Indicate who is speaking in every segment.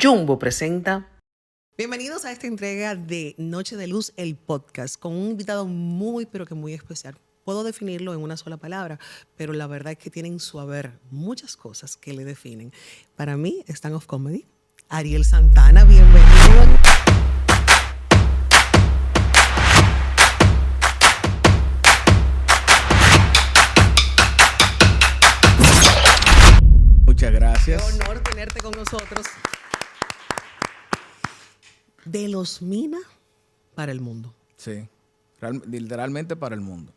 Speaker 1: Jumbo presenta.
Speaker 2: Bienvenidos a esta entrega de Noche de Luz, el podcast, con un invitado muy, pero que muy especial. Puedo definirlo en una sola palabra, pero la verdad es que tienen su haber muchas cosas que le definen. Para mí, Stand of Comedy, Ariel Santana, bienvenido.
Speaker 3: Muchas
Speaker 2: Qué
Speaker 3: gracias.
Speaker 2: honor tenerte con nosotros. De los Mina para el mundo.
Speaker 3: Sí, literalmente para el mundo.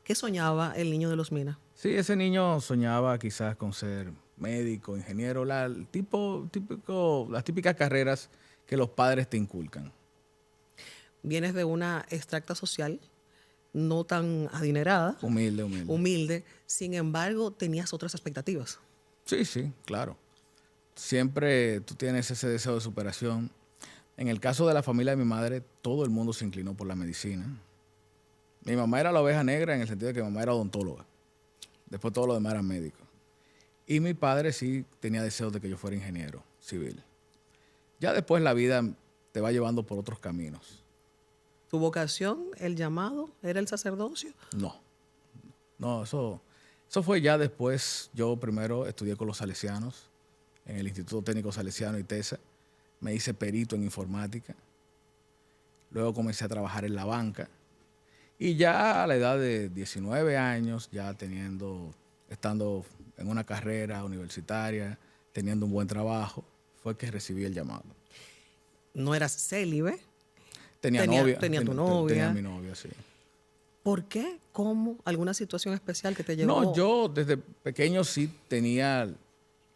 Speaker 2: ¿Qué soñaba el niño de los Mina?
Speaker 3: Sí, ese niño soñaba quizás con ser médico, ingeniero, las típicas carreras que los padres te inculcan.
Speaker 2: Vienes de una extracta social no tan adinerada,
Speaker 3: Humilde.
Speaker 2: humilde, sin embargo, tenías otras expectativas.
Speaker 3: Sí, claro. Siempre tú tienes ese deseo de superación. En el caso de la familia de mi madre, todo el mundo se inclinó por la medicina. Mi mamá era la oveja negra en el sentido de que mi mamá era odontóloga. Después todo lo demás eran médicos. Y mi padre sí tenía deseos de que yo fuera ingeniero civil. Ya después la vida te va llevando por otros caminos.
Speaker 2: ¿Tu vocación, el llamado, era el sacerdocio?
Speaker 3: No, eso fue ya después. Yo primero estudié con los salesianos en el Instituto Técnico Salesiano ITESA. Me hice perito en informática. Luego comencé a trabajar en la banca. Y ya a la edad de 19 años, ya estando en una carrera universitaria, teniendo un buen trabajo, fue que recibí el llamado.
Speaker 2: No eras célibe.
Speaker 3: Tenía novia.
Speaker 2: Tenía tu novia.
Speaker 3: Tenía mi novia, sí.
Speaker 2: ¿Por qué? ¿Cómo? ¿Alguna situación especial que te llevó?
Speaker 3: No, yo desde pequeño sí tenía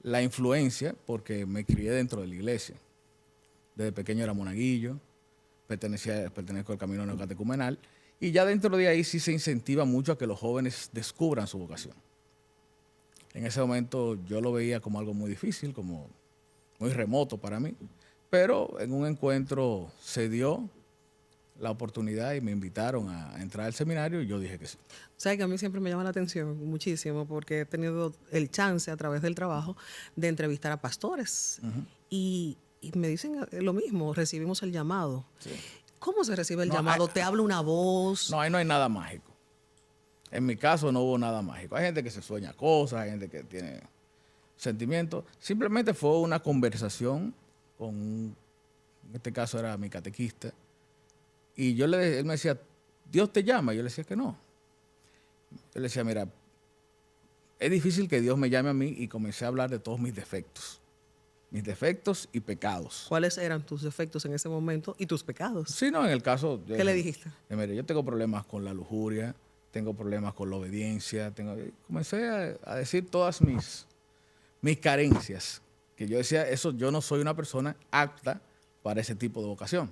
Speaker 3: la influencia porque me crié dentro de la iglesia. Desde pequeño era monaguillo, pertenezco al camino neocatecumenal, y ya dentro de ahí sí se incentiva mucho a que los jóvenes descubran su vocación. En ese momento yo lo veía como algo muy difícil, como muy remoto para mí, pero en un encuentro se dio la oportunidad y me invitaron a entrar al seminario y yo dije que sí.
Speaker 2: Sabes que a mí siempre me llama la atención muchísimo porque he tenido el chance a través del trabajo de entrevistar a pastores y me dicen lo mismo, recibimos el llamado.
Speaker 3: Sí.
Speaker 2: ¿Cómo se recibe el llamado? ¿Te habla una voz?
Speaker 3: No, ahí no hay nada mágico. En mi caso no hubo nada mágico. Hay gente que se sueña cosas, hay gente que tiene sentimientos. Simplemente fue una conversación en este caso era mi catequista, y él me decía, ¿Dios te llama? Y yo le decía que no. Yo le decía, mira, es difícil que Dios me llame a mí, y comencé a hablar de todos mis defectos y pecados.
Speaker 2: ¿Cuáles eran tus defectos en ese momento y tus pecados?
Speaker 3: Sí, no, en el caso...
Speaker 2: ¿Qué le dijiste?
Speaker 3: Mire, yo tengo problemas con la lujuria, tengo problemas con la obediencia, comencé a decir todas mis carencias, que yo decía, yo no soy una persona apta para ese tipo de vocación.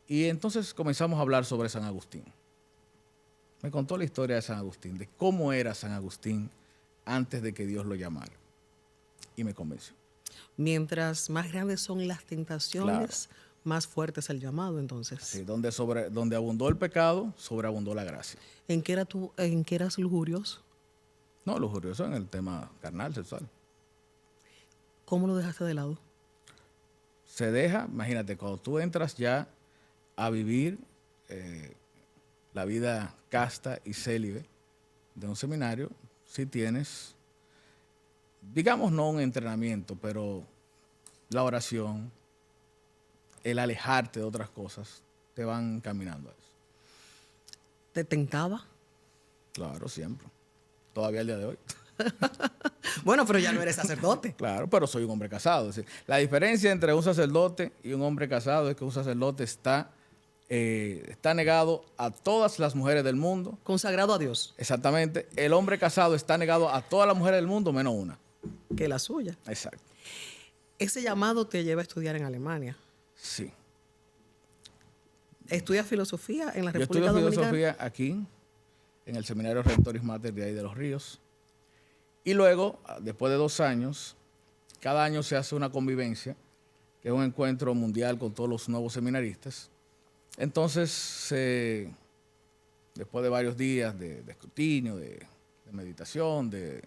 Speaker 3: Y entonces comenzamos a hablar sobre San Agustín. Me contó la historia de San Agustín, de cómo era San Agustín antes de que Dios lo llamara. Y me convenció.
Speaker 2: Mientras más grandes son las tentaciones,
Speaker 3: Claro.
Speaker 2: Más fuerte es el llamado, entonces.
Speaker 3: Sí, donde abundó el pecado, sobreabundó la gracia.
Speaker 2: ¿En qué eras lujurioso?
Speaker 3: No, lujurioso en el tema carnal, sexual.
Speaker 2: ¿Cómo lo dejaste de lado?
Speaker 3: Se deja, imagínate, cuando tú entras ya a vivir la vida casta y célibe de un seminario, sí tienes, digamos, no un entrenamiento, pero la oración, el alejarte de otras cosas, te van caminando a eso.
Speaker 2: ¿Te tentaba?
Speaker 3: Claro, siempre. Todavía el día de hoy.
Speaker 2: Bueno, pero ya no eres sacerdote.
Speaker 3: Claro, pero soy un hombre casado. Es decir, la diferencia entre un sacerdote y un hombre casado es que un sacerdote está negado a todas las mujeres del mundo.
Speaker 2: Consagrado a Dios.
Speaker 3: Exactamente. El hombre casado está negado a todas las mujeres del mundo menos una.
Speaker 2: Que la suya.
Speaker 3: Exacto.
Speaker 2: Ese llamado te lleva a estudiar en Alemania.
Speaker 3: Sí.
Speaker 2: ¿Estudias filosofía en la
Speaker 3: Yo
Speaker 2: República
Speaker 3: estudio
Speaker 2: Dominicana?
Speaker 3: filosofía aquí, en el Seminario Redentoris Mater de ahí de Los Ríos. Y luego, después de 2 años, cada año se hace una convivencia, que es un encuentro mundial con todos los nuevos seminaristas. Entonces, después de varios días de escrutinio, de meditación, de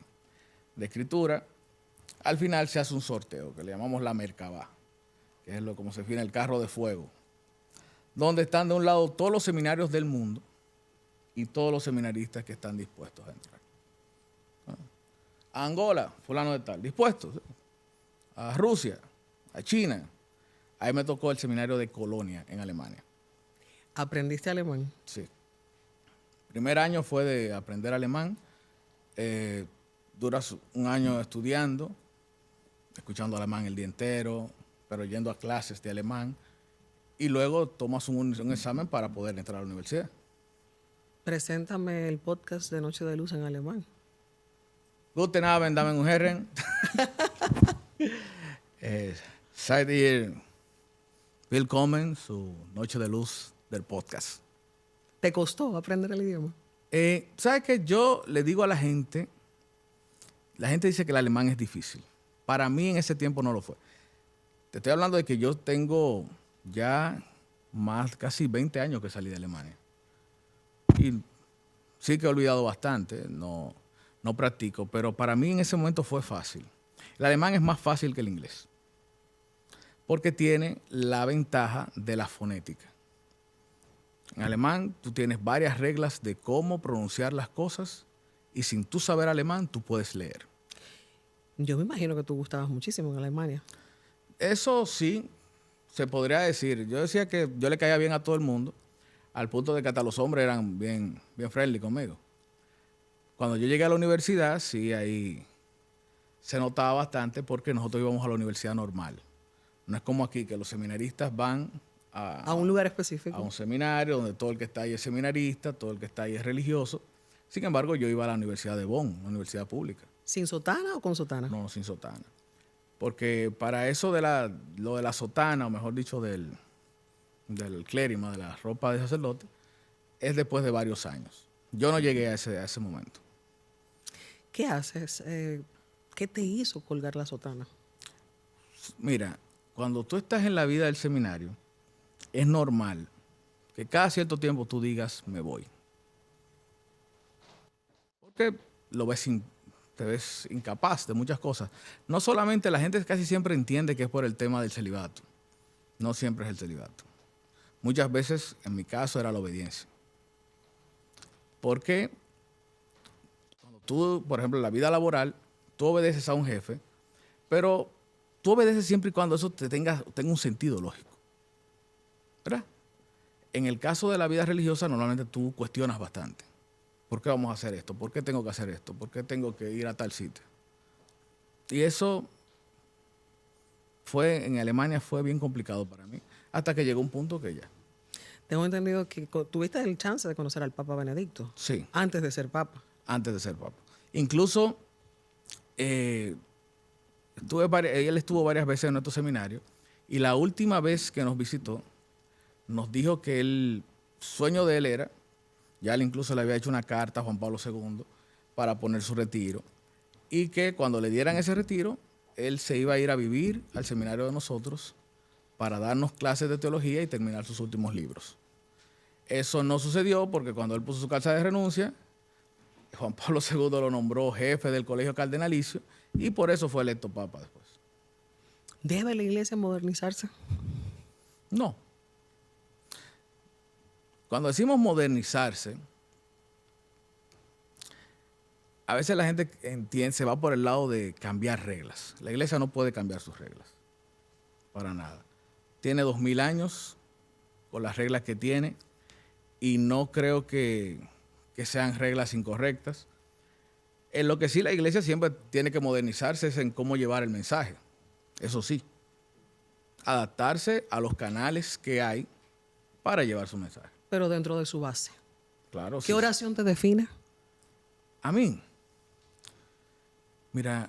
Speaker 3: escritura, al final se hace un sorteo que le llamamos la Merkabah. que es como se define el carro de fuego, donde están de un lado todos los seminarios del mundo y todos los seminaristas que están dispuestos a entrar. A Angola, fulano de tal, dispuestos. A Rusia, a China. Ahí me tocó el seminario de Colonia en Alemania.
Speaker 2: ¿Aprendiste alemán?
Speaker 3: Sí. Primer año fue de aprender alemán. Duras un año estudiando, escuchando alemán el día entero, pero yendo a clases de alemán. Y luego tomas un examen para poder entrar a la universidad.
Speaker 2: Preséntame el podcast de Noche de Luz en alemán.
Speaker 3: Guten Abend, Damen und Herren. Seid ihr willkommen su Noche de Luz del podcast.
Speaker 2: ¿Te costó aprender el idioma?
Speaker 3: ¿Sabes qué? Yo le digo a la gente dice que el alemán es difícil. Para mí en ese tiempo no lo fue. Te estoy hablando de que yo tengo ya casi 20 años que salí de Alemania. Y sí que he olvidado bastante, no practico, pero para mí en ese momento fue fácil. El alemán es más fácil que el inglés, porque tiene la ventaja de la fonética. En alemán tú tienes varias reglas de cómo pronunciar las cosas y sin tú saber alemán tú puedes leer.
Speaker 2: Yo me imagino que tú gustabas muchísimo en Alemania.
Speaker 3: Eso sí, se podría decir. Yo decía que yo le caía bien a todo el mundo, al punto de que hasta los hombres eran bien friendly conmigo. Cuando yo llegué a la universidad, sí, ahí se notaba bastante porque nosotros íbamos a la universidad normal. No es como aquí, que los seminaristas van
Speaker 2: a un lugar específico.
Speaker 3: A un seminario donde todo el que está ahí es seminarista, todo el que está ahí es religioso. Sin embargo, yo iba a la Universidad de Bonn, una universidad pública.
Speaker 2: ¿Sin sotana o con sotana?
Speaker 3: No, sin sotana. Porque para eso lo de la sotana, o mejor dicho, del clérima, de la ropa de sacerdote, es después de varios años. Yo no llegué a ese momento.
Speaker 2: ¿Qué haces? ¿Qué te hizo colgar la sotana?
Speaker 3: Mira, cuando tú estás en la vida del seminario, es normal que cada cierto tiempo tú digas, me voy. Porque te ves incapaz de muchas cosas. No solamente, la gente casi siempre entiende que es por el tema del celibato. No siempre es el celibato. Muchas veces, en mi caso, era la obediencia. Porque cuando tú, por ejemplo, en la vida laboral, tú obedeces a un jefe, pero tú obedeces siempre y cuando eso tenga un sentido lógico. ¿Verdad? En el caso de la vida religiosa, normalmente tú cuestionas bastante. ¿Por qué vamos a hacer esto? ¿Por qué tengo que hacer esto? ¿Por qué tengo que ir a tal sitio? Y eso en Alemania fue bien complicado para mí, hasta que llegó un punto que ya.
Speaker 2: Tengo entendido que tuviste el chance de conocer al Papa Benedicto.
Speaker 3: Sí.
Speaker 2: Antes de ser Papa.
Speaker 3: Antes de ser Papa. Incluso, él estuvo varias veces en nuestro seminario, y la última vez que nos visitó, nos dijo que el sueño de él era, ya él incluso le había hecho una carta a Juan Pablo II para poner su retiro, y que cuando le dieran ese retiro, él se iba a ir a vivir al seminario de nosotros para darnos clases de teología y terminar sus últimos libros. Eso no sucedió porque cuando él puso su carta de renuncia, Juan Pablo II lo nombró jefe del colegio cardenalicio y por eso fue electo papa después.
Speaker 2: ¿Debe la iglesia modernizarse?
Speaker 3: No. Cuando decimos modernizarse, a veces la gente se va por el lado de cambiar reglas. La iglesia no puede cambiar sus reglas, para nada. Tiene 2000 años con las reglas que tiene y no creo que sean reglas incorrectas. En lo que sí la iglesia siempre tiene que modernizarse es en cómo llevar el mensaje. Eso sí, adaptarse a los canales que hay para llevar su mensaje.
Speaker 2: Pero dentro de su base.
Speaker 3: Claro.
Speaker 2: ¿Qué oración te define?
Speaker 3: A mí. Mira,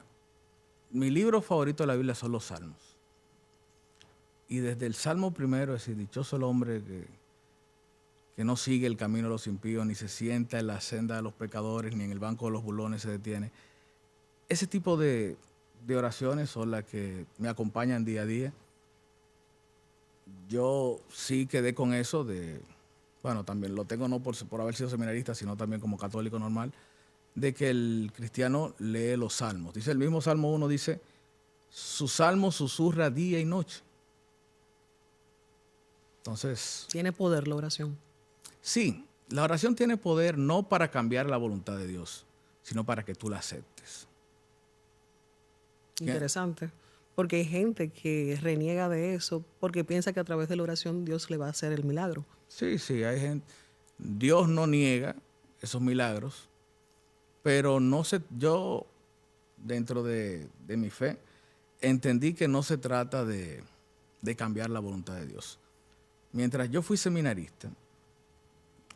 Speaker 3: mi libro favorito de la Biblia son los Salmos. Y desde el Salmo primero, es decir, dichoso el hombre que no sigue el camino de los impíos, ni se sienta en la senda de los pecadores, ni en el banco de los burlones se detiene. Ese tipo de oraciones son las que me acompañan día a día. Yo sí quedé con eso también lo tengo no por haber sido seminarista, sino también como católico normal, de que el cristiano lee los salmos. Dice el mismo Salmo 1, dice, su salmo susurra día y noche. Entonces,
Speaker 2: Tiene poder la oración.
Speaker 3: sí, la oración tiene poder no para cambiar la voluntad de Dios, sino para que tú la aceptes.
Speaker 2: Interesante. Porque hay gente que reniega de eso porque piensa que a través de la oración Dios le va a hacer el milagro.
Speaker 3: Sí, sí, hay gente. Dios no niega esos milagros, pero yo, dentro de mi fe, entendí que no se trata de cambiar la voluntad de Dios. Mientras yo fui seminarista,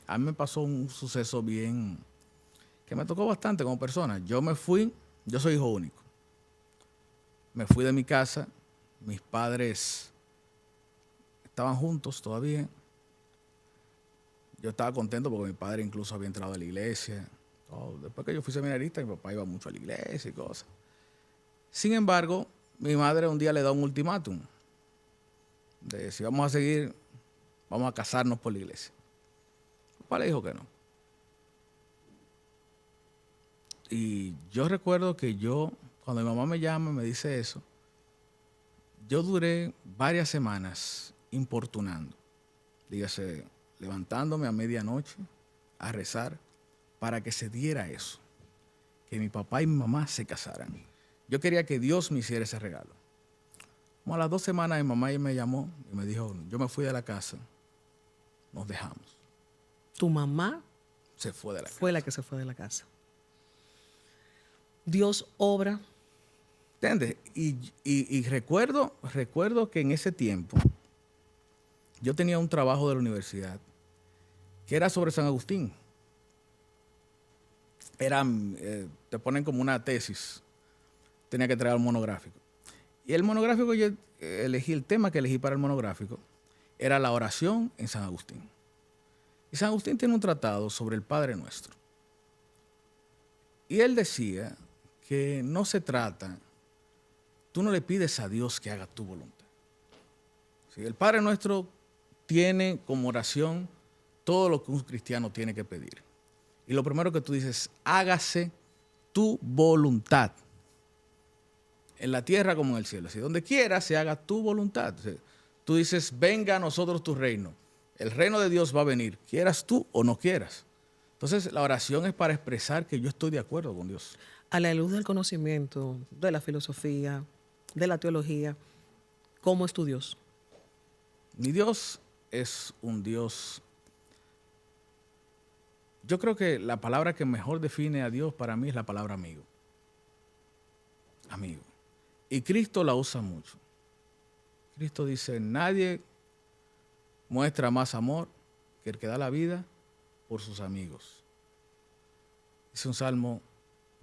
Speaker 3: a mí me pasó un suceso bien, que me tocó bastante como persona. Yo soy hijo único. Me fui de mi casa, mis padres estaban juntos todavía. Yo estaba contento porque mi padre incluso había entrado a la iglesia. Después que yo fui seminarista, mi papá iba mucho a la iglesia y cosas. Sin embargo, mi madre un día le da un ultimátum de si vamos a seguir, vamos a casarnos por la iglesia. Mi papá le dijo que no. Y yo recuerdo que cuando mi mamá me llama y me dice eso, yo duré varias semanas importunando. Dígase, levantándome a medianoche a rezar para que se diera eso, que mi papá y mi mamá se casaran. Yo quería que Dios me hiciera ese regalo. Como a las 2 semanas mi mamá me llamó y me dijo, yo me fui de la casa, nos dejamos.
Speaker 2: Tu mamá
Speaker 3: Se fue de la casa.
Speaker 2: fue la que se fue de la casa. Dios obra.
Speaker 3: ¿Entiendes? Y recuerdo que en ese tiempo yo tenía un trabajo de la universidad que era sobre San Agustín. Te ponen como una tesis. Tenía que traer un monográfico. Y el monográfico, el tema que elegí para el monográfico era la oración en San Agustín. Y San Agustín tiene un tratado sobre el Padre Nuestro. Y él decía que no se trata, tú no le pides a Dios que haga tu voluntad. ¿Sí? El Padre Nuestro tiene como oración todo lo que un cristiano tiene que pedir. Y lo primero que tú dices, hágase tu voluntad. En la tierra como en el cielo. Si donde quiera se haga tu voluntad. Tú dices, venga a nosotros tu reino. El reino de Dios va a venir, quieras tú o no quieras. Entonces, la oración es para expresar que yo estoy de acuerdo con Dios.
Speaker 2: A la luz del conocimiento, de la filosofía, de la teología, ¿cómo es tu Dios?
Speaker 3: Mi Dios es un Dios. Yo creo que la palabra que mejor define a Dios para mí es la palabra amigo. Amigo. Y Cristo la usa mucho. Cristo dice, nadie muestra más amor que el que da la vida por sus amigos. Dice un salmo,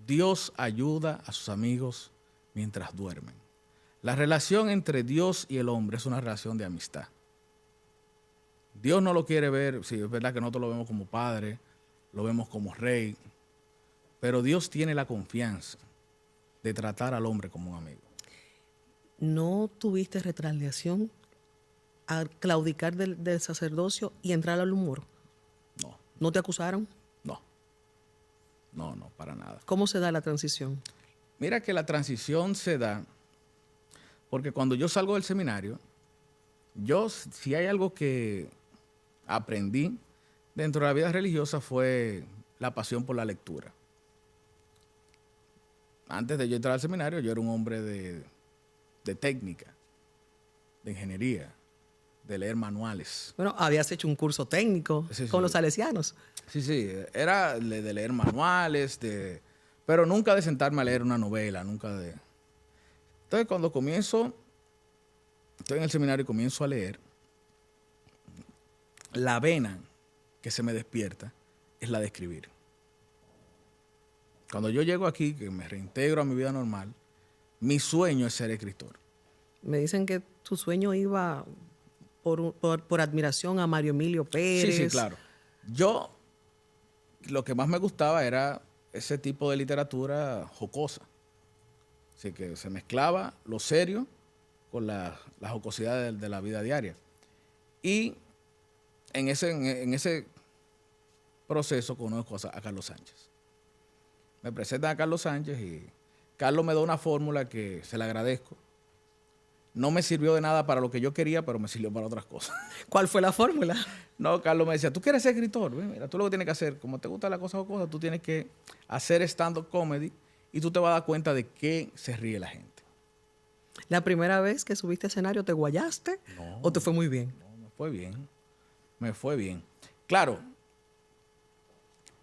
Speaker 3: Dios ayuda a sus amigos mientras duermen. La relación entre Dios y el hombre es una relación de amistad. Dios no lo quiere ver, sí, es verdad que nosotros lo vemos como padre, lo vemos como rey, pero Dios tiene la confianza de tratar al hombre como un amigo.
Speaker 2: ¿No tuviste retaliación a claudicar del sacerdocio y entrar al humor?
Speaker 3: No,
Speaker 2: ¿No te acusaron?
Speaker 3: no, para nada.
Speaker 2: ¿Cómo se da la transición?
Speaker 3: Mira que la transición se da porque cuando yo salgo del seminario, si hay algo que aprendí dentro de la vida religiosa fue la pasión por la lectura. Antes de yo entrar al seminario, yo era un hombre de técnica, de ingeniería, de leer manuales.
Speaker 2: Bueno, habías hecho un curso técnico con los salesianos.
Speaker 3: Sí, era de leer manuales, pero nunca de sentarme a leer una novela, nunca de... Entonces, cuando estoy en el seminario y comienzo a leer, la vena que se me despierta es la de escribir. Cuando yo llego aquí, que me reintegro a mi vida normal, mi sueño es ser escritor.
Speaker 2: Me dicen que tu sueño iba por admiración a Mario Emilio Pérez.
Speaker 3: Sí, claro. Lo que más me gustaba era ese tipo de literatura jocosa. Así que se mezclaba lo serio con la jocosidad de la vida diaria. Y en ese proceso conozco a Carlos Sánchez. Me presentan a Carlos Sánchez y Carlos me da una fórmula que se la agradezco. no me sirvió de nada para lo que yo quería, pero me sirvió para otras cosas.
Speaker 2: ¿Cuál fue la fórmula?
Speaker 3: No, Carlos me decía, tú quieres ser escritor, mira, tú lo que tienes que hacer, como te gusta la cosa o cosa, tú tienes que hacer stand-up comedy y tú te vas a dar cuenta de qué se ríe la gente.
Speaker 2: ¿La primera vez que subiste a escenario te guayaste o te fue muy bien?
Speaker 3: No, me fue bien, me fue bien. Claro,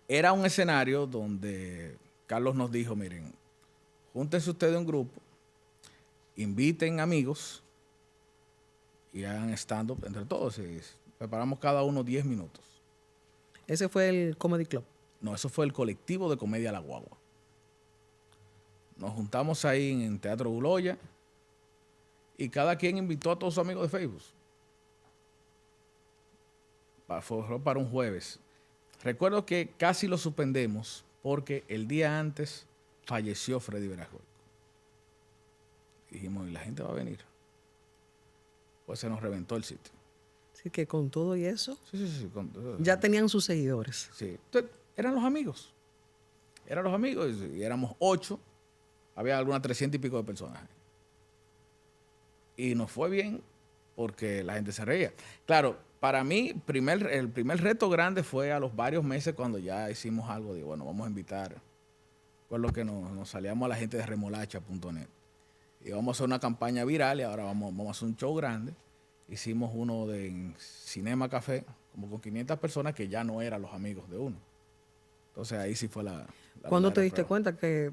Speaker 3: era un escenario donde Carlos nos dijo, miren, júntense ustedes un grupo, inviten amigos y hagan stand-up entre todos. Y preparamos cada uno 10 minutos.
Speaker 2: Ese fue el Comedy Club.
Speaker 3: No, eso fue el colectivo de comedia La Guagua. Nos juntamos ahí en Teatro Buloya y cada quien invitó a todos sus amigos de Facebook. Fue para un jueves. Recuerdo que casi lo suspendemos porque el día antes falleció Freddy Verajoy. Dijimos, ¿y la gente va a venir? Pues se nos reventó el sitio.
Speaker 2: Así que con todo y eso,
Speaker 3: Sí.
Speaker 2: ya tenían sus seguidores.
Speaker 3: Sí. Entonces, eran los amigos. Eran los amigos y éramos 8. Había algunas 300 y pico de personas. Y nos fue bien porque la gente se reía. Claro, para mí, el primer reto grande fue a los varios meses cuando ya hicimos algo de, bueno, vamos a invitar. Fue lo que nos salíamos a la gente de remolacha.net. Y vamos a hacer una campaña viral y ahora vamos a hacer un show grande. Hicimos uno en Cinema Café, como con 500 personas que ya no eran los amigos de uno. Entonces ahí sí fue la
Speaker 2: ¿Cuándo te
Speaker 3: verdadera
Speaker 2: diste
Speaker 3: prueba.
Speaker 2: cuenta que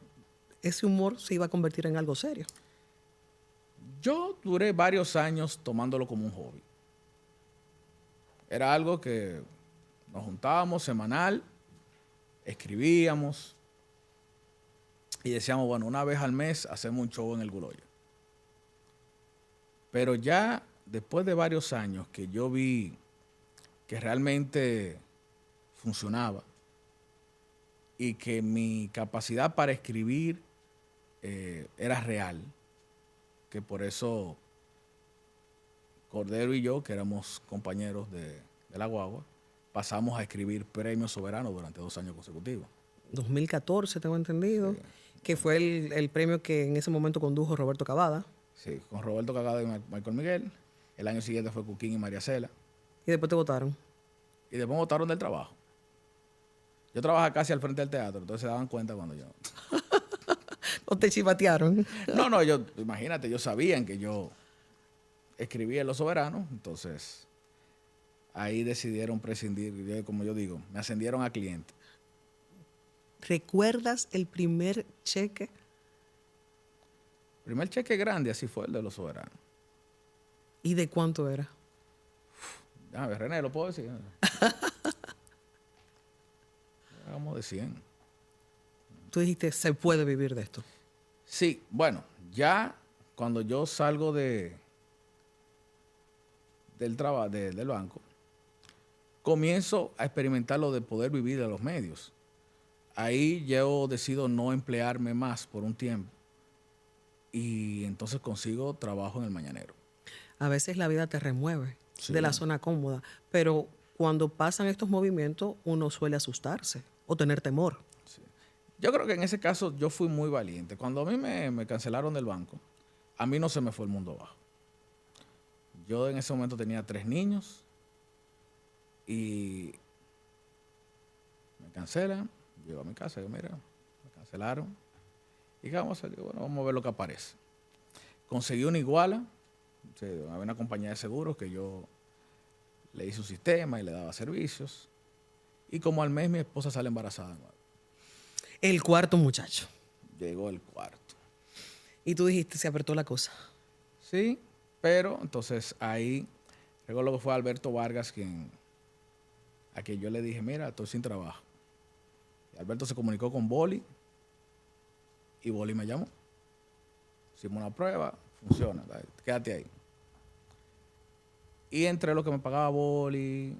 Speaker 2: ese humor se iba a convertir en algo serio?
Speaker 3: Yo duré varios años tomándolo como un hobby. Era algo que nos juntábamos semanal, escribíamos y decíamos, bueno, una vez al mes hacemos un show en el Guloya. Pero ya después de varios años que yo vi que realmente funcionaba y que mi capacidad para escribir era real, que por eso Cordero y yo, que éramos compañeros de La Guagua, pasamos a escribir Premios Soberanos durante 2 años consecutivos.
Speaker 2: 2014, tengo entendido,
Speaker 3: Sí.
Speaker 2: que fue el premio que en ese momento condujo Roberto Cavada.
Speaker 3: Sí, con Roberto Cagada y Michael Miguel. El año siguiente fue Cuquín y María Cela.
Speaker 2: Y después te votaron.
Speaker 3: Y después me botaron del trabajo. Yo trabajaba casi al frente del teatro, entonces se daban cuenta cuando yo...
Speaker 2: ¿O te chivatearon?
Speaker 3: No, imagínate, ellos sabían que yo escribía en Los Soberanos, entonces ahí decidieron prescindir, como yo digo, me ascendieron a cliente.
Speaker 2: ¿Recuerdas el primer cheque?
Speaker 3: El primer cheque grande así fue el de Los Soberanos.
Speaker 2: ¿Y de cuánto era?
Speaker 3: A ver, René, ¿lo puedo decir? Hagamos de 100.
Speaker 2: Tú dijiste, se puede vivir de esto.
Speaker 3: Sí, bueno, ya cuando yo salgo del trabajo, del banco, comienzo a experimentar lo de poder vivir de los medios. Ahí yo decido no emplearme más por un tiempo y entonces consigo trabajo en El Mañanero.
Speaker 2: A veces la vida te remueve
Speaker 3: Sí.
Speaker 2: de la zona cómoda, pero cuando pasan estos movimientos uno suele asustarse o tener temor.
Speaker 3: Yo creo que en ese caso yo fui muy valiente. Cuando a mí me cancelaron del banco, a mí no se me fue el mundo abajo. Yo en ese momento tenía 3 niños y me cancelan. Llego a mi casa y digo, mira, me cancelaron. ¿Y qué vamos a hacer? Digo, bueno, vamos a ver lo que aparece. Conseguí una iguala. Sí, había una compañía de seguros que yo le hice un sistema y le daba servicios. Y como al mes mi esposa sale embarazada.
Speaker 2: El cuarto muchacho.
Speaker 3: Llegó el cuarto.
Speaker 2: Y tú dijiste, se apretó la cosa.
Speaker 3: Sí, pero entonces ahí, recuerdo que fue Alberto Vargas a quien yo le dije, mira, estoy sin trabajo. Y Alberto se comunicó con Boli y Boli me llamó. Hicimos una prueba, funciona, dale, quédate ahí. Y entre lo que me pagaba Boli,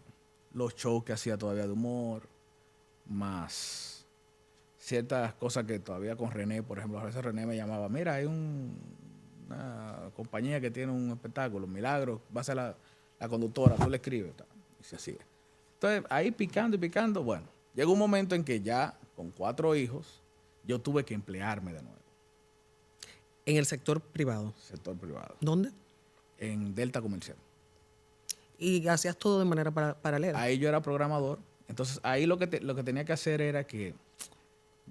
Speaker 3: los shows que hacía todavía de humor, más ciertas cosas que todavía con René, por ejemplo, a veces René me llamaba, mira, hay una compañía que tiene un espectáculo, Milagro, va a ser la conductora, tú le escribes, y se hacía. Entonces, ahí picando y picando, bueno, llegó un momento en que ya con 4 hijos, yo tuve que emplearme de nuevo,
Speaker 2: En el sector privado.
Speaker 3: sector privado.
Speaker 2: ¿Dónde?
Speaker 3: en Delta Comercial.
Speaker 2: Y hacías todo de manera paralela.
Speaker 3: Ahí yo era programador. Entonces, ahí lo que tenía que hacer era que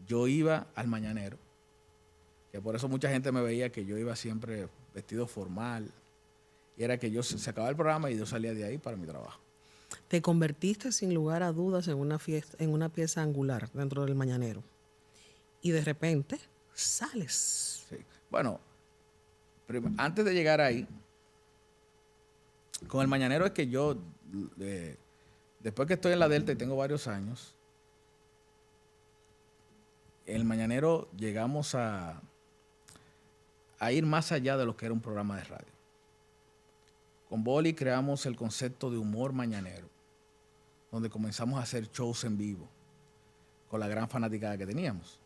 Speaker 3: yo iba al mañanero, que por eso mucha gente me veía que yo iba siempre vestido formal. Y era que yo se acababa el programa y yo salía de ahí para mi trabajo.
Speaker 2: Te convertiste sin lugar a dudas en una pieza angular dentro del mañanero. Y de repente sales.
Speaker 3: Sí. Bueno, antes de llegar ahí, con el mañanero es que yo, después que estoy en la Delta y tengo varios años, en el mañanero llegamos a ir más allá de lo que era un programa de radio. Con Boli creamos el concepto de humor mañanero, donde comenzamos a hacer shows en vivo, con la gran fanaticada que teníamos.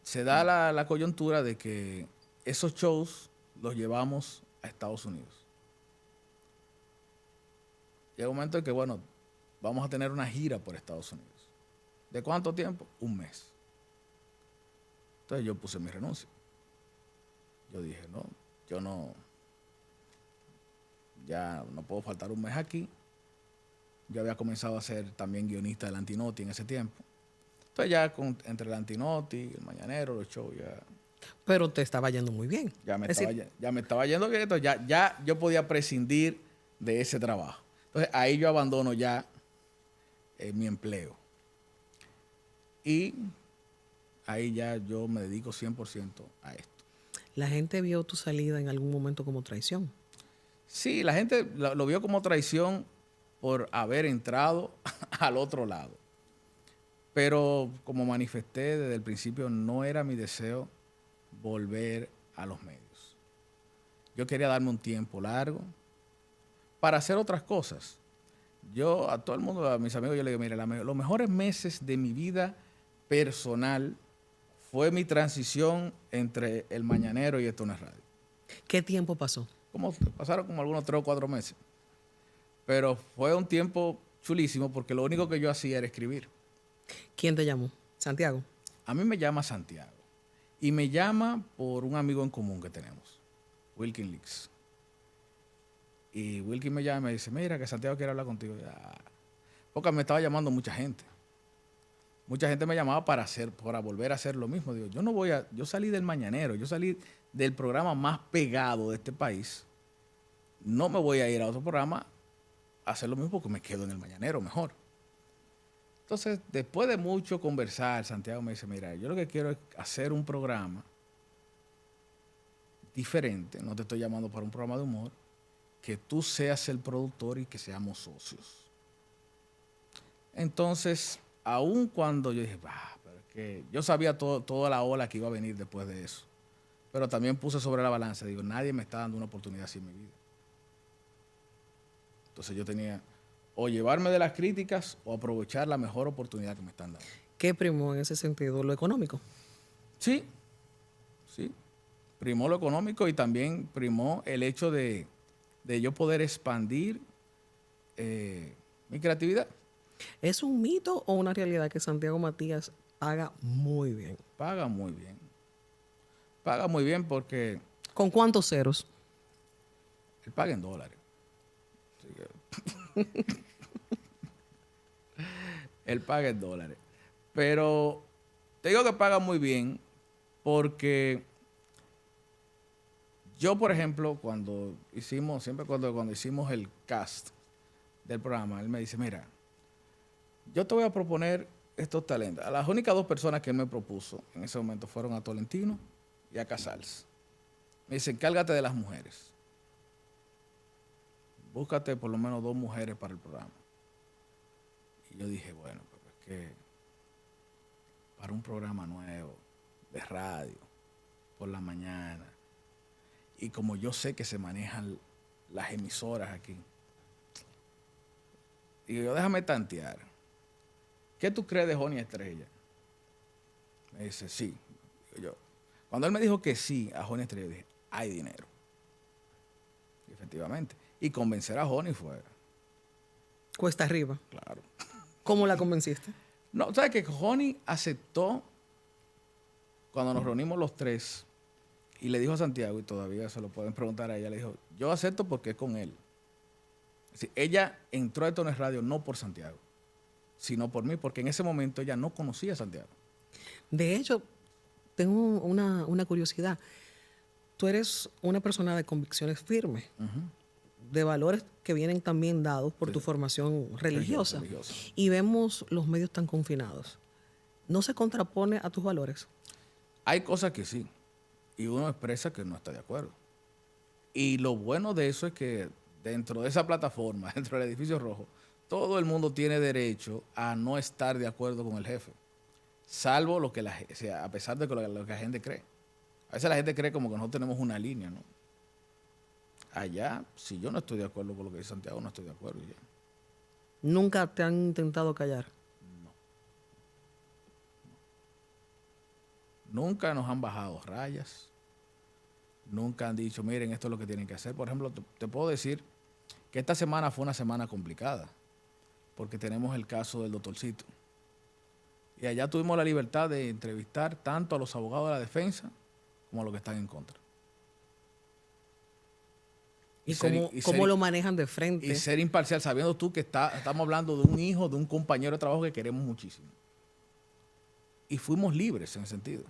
Speaker 3: Se da la coyuntura de que esos shows los llevamos a Estados Unidos. Llega un momento en que, bueno, vamos a tener una gira por Estados Unidos. ¿De cuánto tiempo? Un mes. Entonces yo puse mi renuncia. Yo dije, no, yo no, ya no puedo faltar un mes aquí. Yo había comenzado a ser también guionista del Antinoti en ese tiempo. Entonces ya entre el Antinoti, el Mañanero, los shows, ya...
Speaker 2: Pero te estaba yendo muy bien.
Speaker 3: Ya me estaba yendo bien, entonces ya yo podía prescindir de ese trabajo. Entonces ahí yo abandono ya mi empleo. Y ahí ya yo me dedico 100% a esto.
Speaker 2: ¿La gente vio tu salida en algún momento como traición?
Speaker 3: Sí, la gente lo vio como traición por haber entrado al otro lado. Pero como manifesté desde el principio, no era mi deseo volver a los medios. Yo quería darme un tiempo largo para hacer otras cosas. Yo a todo el mundo, a mis amigos, yo le digo, mira, los mejores meses de mi vida personal fue mi transición entre el Mañanero y Esto No Es Radio.
Speaker 2: ¿Qué tiempo pasó?
Speaker 3: Pasaron como algunos 3 o 4 meses. Pero fue un tiempo chulísimo porque lo único que yo hacía era escribir.
Speaker 2: ¿Quién te llamó? ¿Santiago?
Speaker 3: A mí me llama Santiago. Y me llama por un amigo en común que tenemos, Wilkin Leaks. Y Wilkin me llama y me dice, mira, que Santiago quiere hablar contigo. Porque me estaba llamando mucha gente. Mucha gente me llamaba para volver a hacer lo mismo. Digo, yo salí del Mañanero, yo salí del programa más pegado de este país. No me voy a ir a otro programa a hacer lo mismo porque me quedo en el Mañanero mejor. Entonces, después de mucho conversar, Santiago me dice, mira, yo lo que quiero es hacer un programa diferente. No te estoy llamando para un programa de humor, que tú seas el productor y que seamos socios. Entonces, aun cuando yo dije, pero es que yo sabía toda la ola que iba a venir después de eso, pero también puse sobre la balanza, digo, nadie me está dando una oportunidad así en mi vida. Entonces yo tenía o llevarme de las críticas o aprovechar la mejor oportunidad que me están dando.
Speaker 2: ¿Qué primó en ese sentido? ¿Lo económico?
Speaker 3: Sí. Primó lo económico y también primó el hecho de yo poder expandir mi creatividad.
Speaker 2: ¿Es un mito o una realidad que Santiago Matías paga muy bien?
Speaker 3: Paga muy bien. Paga muy bien porque...
Speaker 2: ¿Con cuántos ceros?
Speaker 3: Él paga en dólares. Él paga en dólares. Pero te digo que paga muy bien porque yo, por ejemplo, cuando hicimos el cast del programa, él me dice, mira, yo te voy a proponer estos talentos. A las únicas 2 personas que él me propuso en ese momento fueron a Tolentino y a Casals. Me dice, encárgate de las mujeres. Búscate por lo menos 2 mujeres para el programa. Y yo dije, bueno, pero es que para un programa nuevo, de radio, por la mañana, y como yo sé que se manejan las emisoras aquí, digo yo, déjame tantear. ¿Qué tú crees de Joni Estrella? Me dice, sí. Cuando él me dijo que sí a Joni Estrella, yo dije, hay dinero. Y efectivamente. Y convencer a Joni fue...
Speaker 2: Cuesta arriba.
Speaker 3: Claro.
Speaker 2: ¿Cómo la convenciste?
Speaker 3: No, ¿sabes que Joni aceptó cuando nos reunimos los 3 Y le dijo a Santiago, y todavía se lo pueden preguntar a ella, le dijo, yo acepto porque es con él. Es decir, ella entró a Etones Radio no por Santiago, sino por mí, porque en ese momento ella no conocía a Santiago.
Speaker 2: De hecho, tengo una curiosidad. Tú eres una persona de convicciones firmes, de valores que vienen también dados por tu formación religiosa. Y vemos los medios tan confinados. ¿No se contrapone a tus valores?
Speaker 3: Hay cosas que sí, y uno expresa que no está de acuerdo. Y lo bueno de eso es que dentro de esa plataforma, dentro del edificio rojo, todo el mundo tiene derecho a no estar de acuerdo con el jefe, salvo lo que a pesar de lo que la gente cree. A veces la gente cree como que no tenemos una línea, ¿no? Allá, si yo no estoy de acuerdo con lo que dice Santiago, no estoy de acuerdo. Ya.
Speaker 2: ¿Nunca te han intentado callar?
Speaker 3: Nunca nos han bajado rayas. Nunca han dicho, miren, esto es lo que tienen que hacer. Por ejemplo, te puedo decir que esta semana fue una semana complicada, porque tenemos el caso del doctorcito. Y allá tuvimos la libertad de entrevistar tanto a los abogados de la defensa como a los que están en contra.
Speaker 2: ¿Y cómo lo manejan de frente?
Speaker 3: Y ser imparcial, sabiendo tú que estamos hablando de un hijo, de un compañero de trabajo que queremos muchísimo. Y fuimos libres en ese sentido.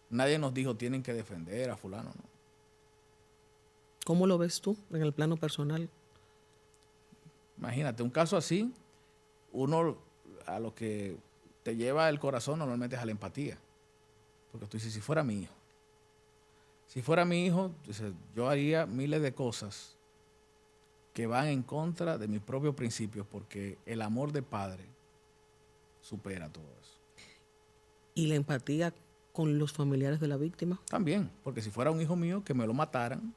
Speaker 3: Nadie nos dijo, tienen que defender a fulano, ¿no?
Speaker 2: ¿Cómo lo ves tú en el plano personal?
Speaker 3: Imagínate, un caso así, uno a lo que te lleva el corazón normalmente es a la empatía. Porque tú dices, si fuera mi hijo. Si fuera mi hijo, dices, yo haría miles de cosas que van en contra de mis propios principios, porque el amor de padre supera todo eso.
Speaker 2: ¿Y la empatía con los familiares de la víctima?
Speaker 3: También, porque si fuera un hijo mío que me lo mataran,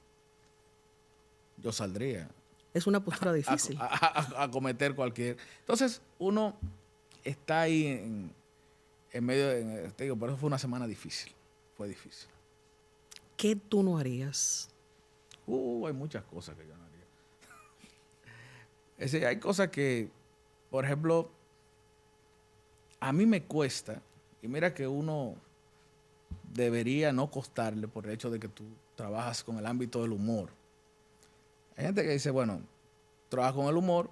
Speaker 3: yo saldría.
Speaker 2: Es una postura difícil.
Speaker 3: A cometer cualquier... Entonces, uno está ahí en medio... te digo, por eso fue una semana difícil. Fue difícil.
Speaker 2: ¿Qué tú no harías?
Speaker 3: Hay muchas cosas que yo no haría. Es decir, hay cosas que, por ejemplo, a mí me cuesta, y mira que uno debería no costarle por el hecho de que tú trabajas con el ámbito del humor. Hay gente que dice, bueno, trabajas con el humor,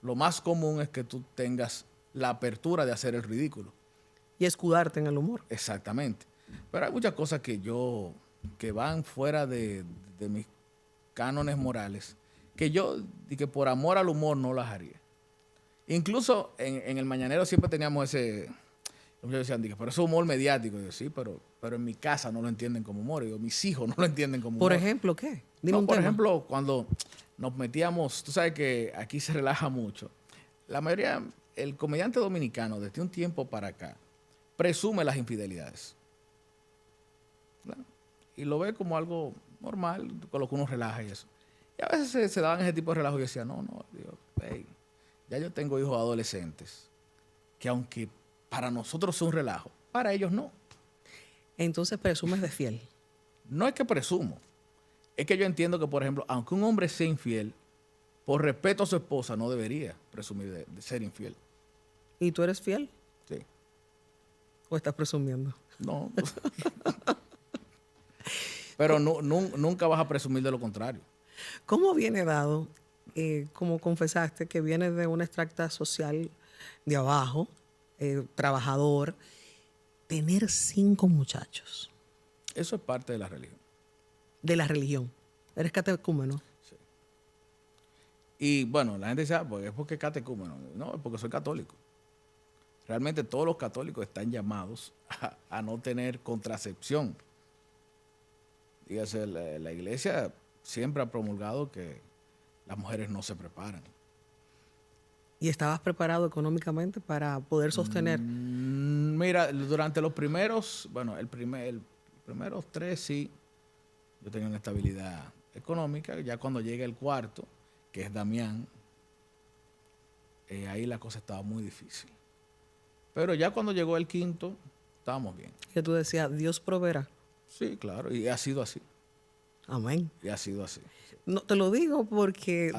Speaker 3: lo más común es que tú tengas la apertura de hacer el ridículo.
Speaker 2: Y escudarte en el humor.
Speaker 3: Exactamente. Pero hay muchas cosas que van fuera de mis cánones morales, que yo, y que por amor al humor no las haría. Incluso en el Mañanero siempre teníamos ese... Muchos decían, pero eso es humor mediático. Y yo, sí, pero en mi casa no lo entienden como humor. Y yo, mis hijos no lo entienden como humor.
Speaker 2: Por ejemplo, ¿qué?
Speaker 3: Dime un tema. Por ejemplo, cuando nos metíamos, tú sabes que aquí se relaja mucho. La mayoría, el comediante dominicano, desde un tiempo para acá, presume las infidelidades. ¿Claro? Y lo ve como algo normal, con lo que uno relaja y eso. Y a veces se daban ese tipo de relajo y yo decía, no, digo, hey, ya yo tengo hijos adolescentes, que aunque para nosotros es un relajo, para ellos no.
Speaker 2: Entonces presumes de fiel.
Speaker 3: No es que presumo, es que yo entiendo que, por ejemplo, aunque un hombre sea infiel, por respeto a su esposa no debería presumir de ser infiel.
Speaker 2: ¿Y tú eres fiel?
Speaker 3: Sí.
Speaker 2: ¿O estás presumiendo?
Speaker 3: No. Pero nunca vas a presumir de lo contrario.
Speaker 2: ¿Cómo viene dado, como confesaste, que viene de una extracta social de abajo, trabajador, tener 5 muchachos?
Speaker 3: Eso es parte de la religión.
Speaker 2: De la religión. ¿Eres catecúmeno?
Speaker 3: Sí. Y bueno, la gente dice, pues es porque es catecúmeno. No, es porque soy católico. Realmente todos los católicos están llamados a no tener contracepción. Dígase, la iglesia siempre ha promulgado que las mujeres no se preparan.
Speaker 2: ¿Y estabas preparado económicamente para poder sostener?
Speaker 3: Mira, durante los primeros, primeros 3 sí, yo tenía una estabilidad económica. Ya cuando llega el cuarto, que es Damián, ahí la cosa estaba muy difícil. Pero ya cuando llegó el quinto, estábamos bien.
Speaker 2: Que tú decías, Dios proveerá.
Speaker 3: Sí, claro, y ha sido así.
Speaker 2: Amén.
Speaker 3: Y ha sido así. Sí.
Speaker 2: No, te lo digo porque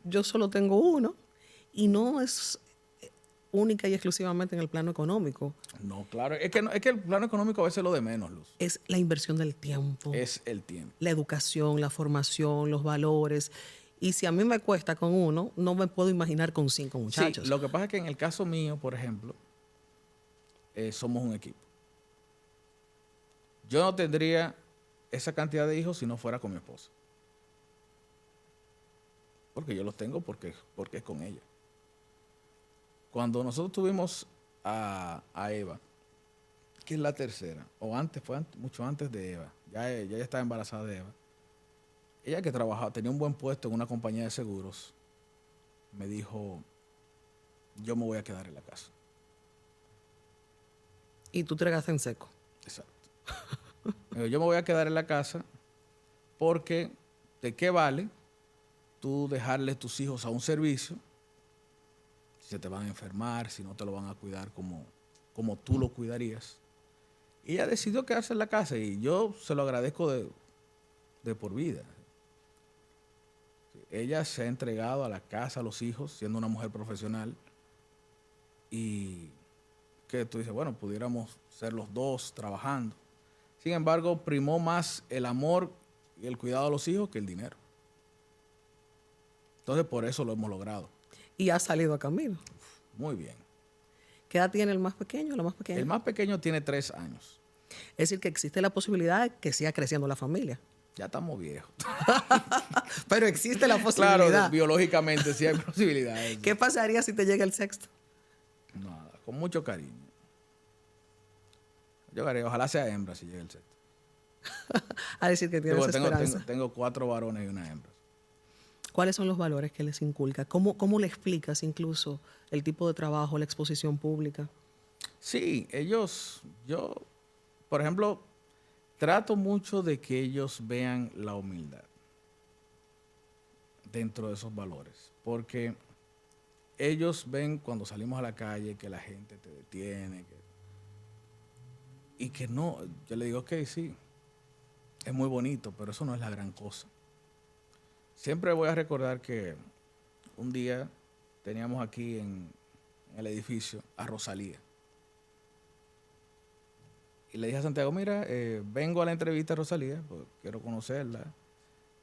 Speaker 2: yo solo tengo uno y no es única y exclusivamente en el plano económico.
Speaker 3: No, claro. Es que el plano económico a veces es lo de menos, Luz.
Speaker 2: Es la inversión del tiempo,
Speaker 3: Es el tiempo.
Speaker 2: la educación, la formación, los valores. Y si a mí me cuesta con uno, no me puedo imaginar con 5 muchachos.
Speaker 3: Sí, lo que pasa es que en el caso mío, por ejemplo, somos un equipo. Yo no tendría esa cantidad de hijos si no fuera con mi esposa. Porque yo los tengo porque es con ella. Cuando nosotros tuvimos a Eva, que es la tercera, o antes, mucho antes de Eva, ya estaba embarazada de Eva, ella que trabajaba, tenía un buen puesto en una compañía de seguros, me dijo, yo me voy a quedar en la casa.
Speaker 2: Y tú te regaste en seco.
Speaker 3: Exacto. Me dijo, yo me voy a quedar en la casa porque ¿de qué vale tú dejarle tus hijos a un servicio si se te van a enfermar, si no te lo van a cuidar como tú lo cuidarías? Y ella decidió quedarse en la casa y yo se lo agradezco de por vida. Ella se ha entregado a la casa, a los hijos, siendo una mujer profesional. Y que tú dices, bueno, pudiéramos ser los dos trabajando. Sin embargo, primó más el amor y el cuidado de los hijos que el dinero. Entonces, por eso lo hemos logrado.
Speaker 2: Y ha salido a camino.
Speaker 3: Muy bien.
Speaker 2: ¿Qué edad tiene el más pequeño o la más pequeña?
Speaker 3: El más pequeño tiene 3 años.
Speaker 2: Es decir, que existe la posibilidad de que siga creciendo la familia.
Speaker 3: Ya estamos viejos.
Speaker 2: Pero existe la posibilidad.
Speaker 3: Claro, biológicamente sí hay posibilidades.
Speaker 2: ¿Qué pasaría si te llega el sexto?
Speaker 3: Nada, con mucho cariño. Yo haré, ojalá sea hembra si llega el sexto.
Speaker 2: A decir que tienes esperanza.
Speaker 3: Tengo 4 varones y una hembra.
Speaker 2: ¿Cuáles son los valores que les inculca? ¿Cómo le explicas incluso el tipo de trabajo, la exposición pública?
Speaker 3: Sí, yo, por ejemplo, trato mucho de que ellos vean la humildad dentro de esos valores, porque ellos ven cuando salimos a la calle que la gente te detiene y que no, yo le digo que sí, es muy bonito, pero eso no es la gran cosa. Siempre voy a recordar que un día teníamos aquí en el edificio a Rosalía. Y le dije a Santiago, mira, vengo a la entrevista a Rosalía, porque quiero conocerla,